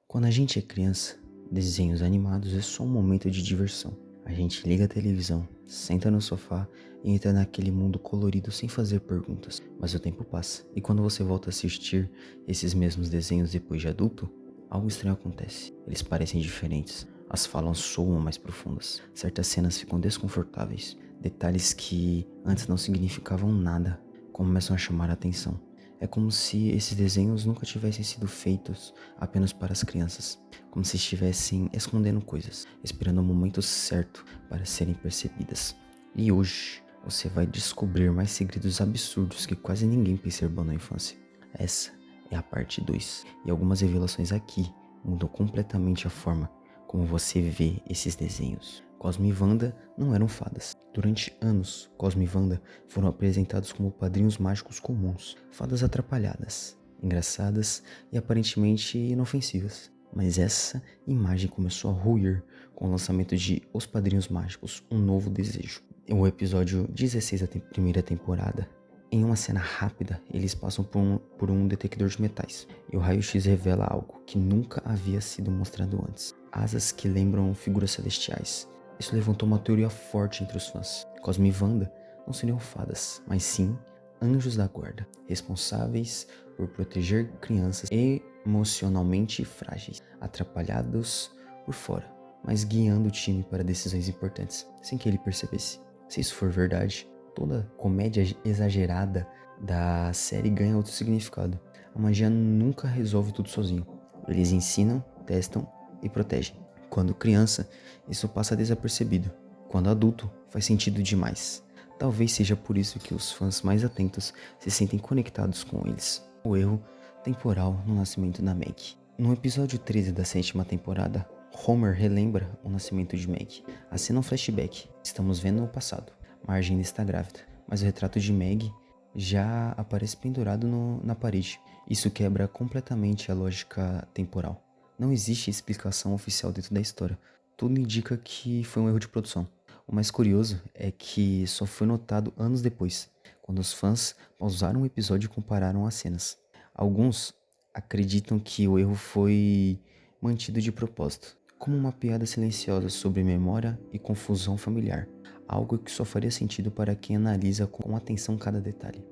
Quando a gente é criança, desenhos animados é só um momento de diversão. A gente liga a televisão, senta no sofá e entra naquele mundo colorido sem fazer perguntas. Mas o tempo passa, e quando você volta a assistir esses mesmos desenhos depois de adulto, algo estranho acontece. Eles parecem diferentes, as falas soam mais profundas, certas cenas ficam desconfortáveis, detalhes que antes não significavam nada começam a chamar a atenção. É como se esses desenhos nunca tivessem sido feitos apenas para as crianças, como se estivessem escondendo coisas, esperando o momento certo para serem percebidas. E hoje você vai descobrir mais segredos absurdos que quase ninguém percebeu na infância. Essa é a parte 2, e algumas revelações aqui mudam completamente a forma como você vê esses desenhos. Cosmo e Wanda não eram fadas. Durante anos, Cosmo e Wanda foram apresentados como padrinhos mágicos comuns, fadas atrapalhadas, engraçadas e aparentemente inofensivas. Mas essa imagem começou a ruir com o lançamento de Os Padrinhos Mágicos, Um Novo Desejo. O episódio 16 da primeira temporada. Em uma cena rápida, eles passam por um detector de metais, e o raio-x revela algo que nunca havia sido mostrado antes. Asas que lembram figuras celestiais. Isso levantou uma teoria forte entre os fãs. Cosmo e Wanda não seriam fadas, mas sim anjos da guarda, responsáveis por proteger crianças emocionalmente frágeis, atrapalhados por fora, mas guiando o time para decisões importantes, sem que ele percebesse. Se isso for verdade, toda comédia exagerada da série ganha outro significado. A magia nunca resolve tudo sozinho. Eles ensinam, testam e protegem. Quando criança, isso passa desapercebido. Quando adulto, faz sentido demais. Talvez seja por isso que os fãs mais atentos se sentem conectados com eles. O erro temporal no nascimento da Meg. No episódio 13 da 7ª temporada, Homer relembra o nascimento de Meg. A cena é um flashback. Estamos vendo o passado. Marge ainda está grávida, mas o retrato de Meg já aparece pendurado na parede. Isso quebra completamente a lógica temporal. Não existe explicação oficial dentro da história. Tudo indica que foi um erro de produção. O mais curioso é que só foi notado anos depois, quando os fãs pausaram o episódio e compararam as cenas. Alguns acreditam que o erro foi mantido de propósito, como uma piada silenciosa sobre memória e confusão familiar, algo que só faria sentido para quem analisa com atenção cada detalhe.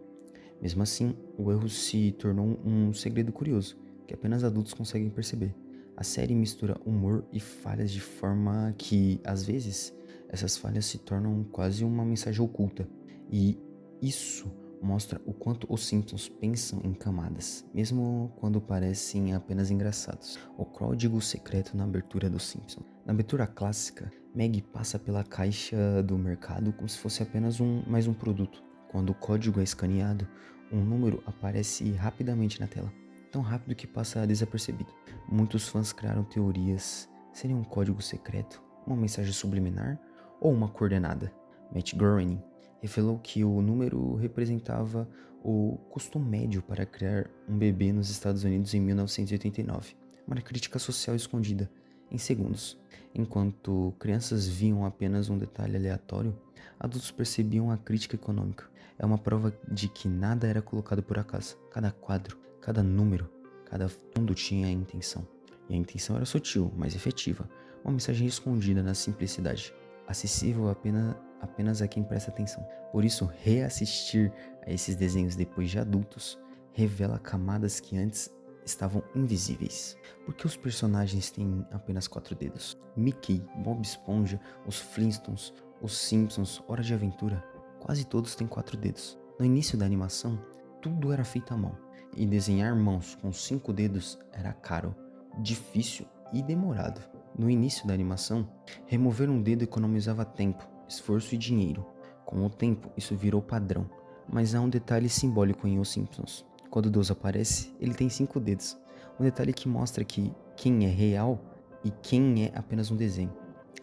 Mesmo assim, o erro se tornou um segredo curioso, que apenas adultos conseguem perceber. A série mistura humor e falhas de forma que, às vezes, essas falhas se tornam quase uma mensagem oculta. E isso mostra o quanto os Simpsons pensam em camadas, mesmo quando parecem apenas engraçados. O código secreto na abertura dos Simpsons. Na abertura clássica, Maggie passa pela caixa do mercado como se fosse apenas mais um produto. Quando o código é escaneado, um número aparece rapidamente na tela, tão rápido que passa desapercebido. Muitos fãs criaram teorias. Seria um código secreto, uma mensagem subliminar ou uma coordenada? Matt Groening revelou que o número representava o custo médio para criar um bebê nos Estados Unidos em 1989, uma crítica social escondida em segundos. Enquanto crianças viam apenas um detalhe aleatório, adultos percebiam a crítica econômica. É uma prova de que nada era colocado por acaso. Cada quadro, cada número, cada fundo tinha intenção. E a intenção era sutil, mas efetiva. Uma mensagem escondida na simplicidade, acessível apenas a quem presta atenção. Por isso, reassistir a esses desenhos depois de adultos revela camadas que antes estavam invisíveis. Por que os personagens têm apenas 4 dedos? Mickey, Bob Esponja, os Flintstones, os Simpsons, Hora de Aventura, quase todos têm 4 dedos. No início da animação, tudo era feito à mão, e desenhar mãos com 5 dedos era caro, difícil e demorado. No início da animação, remover um dedo economizava tempo, esforço e dinheiro. Com o tempo, isso virou padrão, mas há um detalhe simbólico em Os Simpsons. Quando Deus aparece, ele tem 5 dedos, um detalhe que mostra que quem é real e quem é apenas um desenho.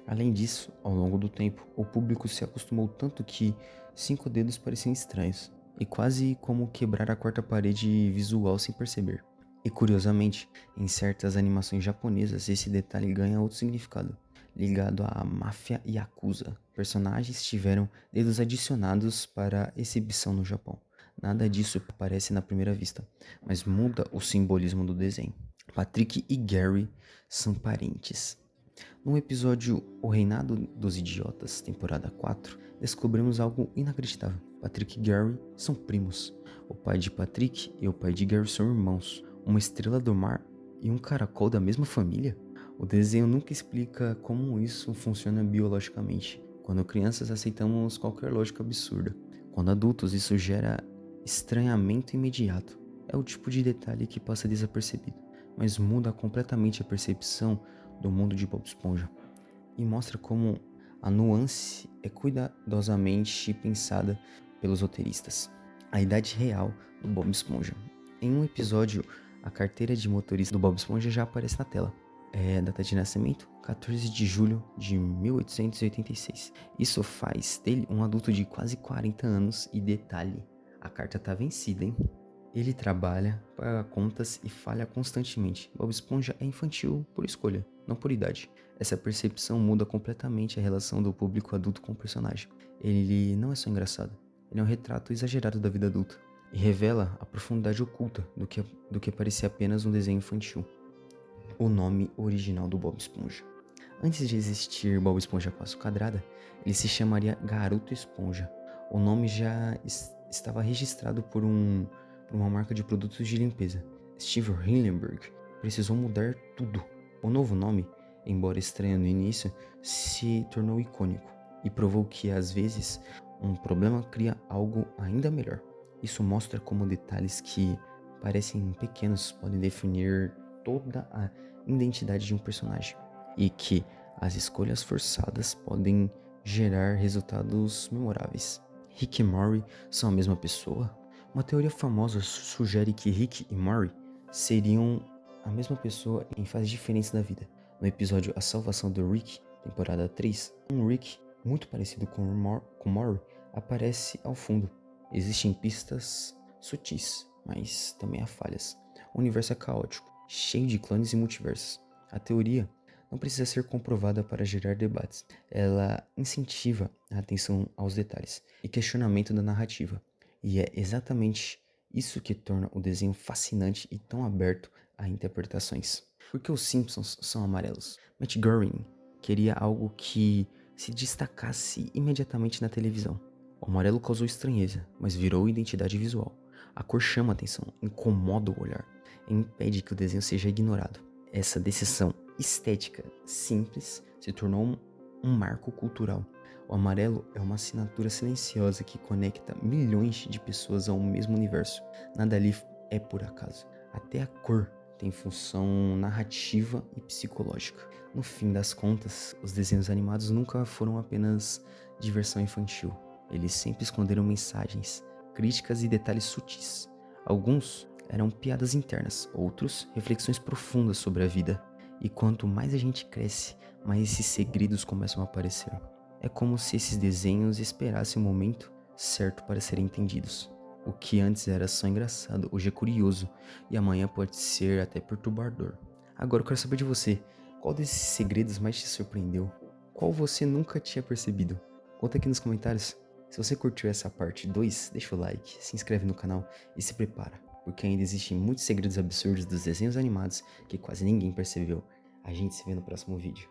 Além disso, ao longo do tempo, o público se acostumou tanto que 5 dedos pareciam estranhos, e quase como quebrar a quarta parede visual sem perceber. E curiosamente, em certas animações japonesas, esse detalhe ganha outro significado, ligado à máfia Yakuza. Personagens tiveram dedos adicionados para exibição no Japão. Nada disso aparece na primeira vista, mas muda o simbolismo do desenho. Patrick e Gary são parentes. No episódio O Reinado dos Idiotas, temporada 4, descobrimos algo inacreditável. Patrick e Gary são primos. O pai de Patrick e o pai de Gary são irmãos. Uma estrela do mar e um caracol da mesma família? O desenho nunca explica como isso funciona biologicamente. Quando crianças aceitamos qualquer lógica absurda. Quando adultos isso gera estranhamento imediato. É o tipo de detalhe que passa desapercebido, mas muda completamente a percepção do mundo de Bob Esponja e mostra como a nuance é cuidadosamente pensada pelos roteiristas. A idade real do Bob Esponja. Em um episódio, a carteira de motorista do Bob Esponja já aparece na tela. Data de nascimento, 14 de julho de 1886. Isso faz dele um adulto de quase 40 anos e detalhe, a carta tá vencida, hein? Ele trabalha, paga contas e falha constantemente. Bob Esponja é infantil por escolha, não por idade. Essa percepção muda completamente a relação do público adulto com o personagem. Ele não é só engraçado, ele é um retrato exagerado da vida adulta e revela a profundidade oculta do que parecia apenas um desenho infantil. O nome original do Bob Esponja. Antes de existir Bob Esponja com a quadrada, ele se chamaria Garoto Esponja. O nome já estava registrado por uma marca de produtos de limpeza. Steve Hillenburg precisou mudar tudo. O novo nome, embora estranho no início, se tornou icônico e provou que, às vezes, um problema cria algo ainda melhor. Isso mostra como detalhes que parecem pequenos podem definir toda a identidade de um personagem e que as escolhas forçadas podem gerar resultados memoráveis. Rick e Morty são a mesma pessoa? Uma teoria famosa sugere que Rick e Morty seriam a mesma pessoa em fases diferentes da vida. No episódio A Salvação do Rick, temporada 3, um Rick muito parecido com Morty aparece ao fundo. Existem pistas sutis, mas também há falhas. O universo é caótico, cheio de clones e multiversos. A teoria não precisa ser comprovada para gerar debates. Ela incentiva a atenção aos detalhes e questionamento da narrativa. E é exatamente isso que torna o desenho fascinante e tão aberto a interpretações. Por que os Simpsons são amarelos? Matt Groening queria algo que se destacasse imediatamente na televisão. O amarelo causou estranheza, mas virou identidade visual. A cor chama a atenção, incomoda o olhar e impede que o desenho seja ignorado. Essa decisão estética simples se tornou um marco cultural. O amarelo é uma assinatura silenciosa que conecta milhões de pessoas ao mesmo universo. Nada ali é por acaso. Até a cor tem função narrativa e psicológica. No fim das contas, os desenhos animados nunca foram apenas diversão infantil. Eles sempre esconderam mensagens, críticas e detalhes sutis. Alguns eram piadas internas, outros reflexões profundas sobre a vida. E quanto mais a gente cresce, mais esses segredos começam a aparecer. É como se esses desenhos esperassem o momento certo para serem entendidos. O que antes era só engraçado, hoje é curioso, e amanhã pode ser até perturbador. Agora eu quero saber de você, qual desses segredos mais te surpreendeu? Qual você nunca tinha percebido? Conta aqui nos comentários. Se você curtiu essa parte 2, deixa o like, se inscreve no canal e se prepara, porque ainda existem muitos segredos absurdos dos desenhos animados que quase ninguém percebeu. A gente se vê no próximo vídeo.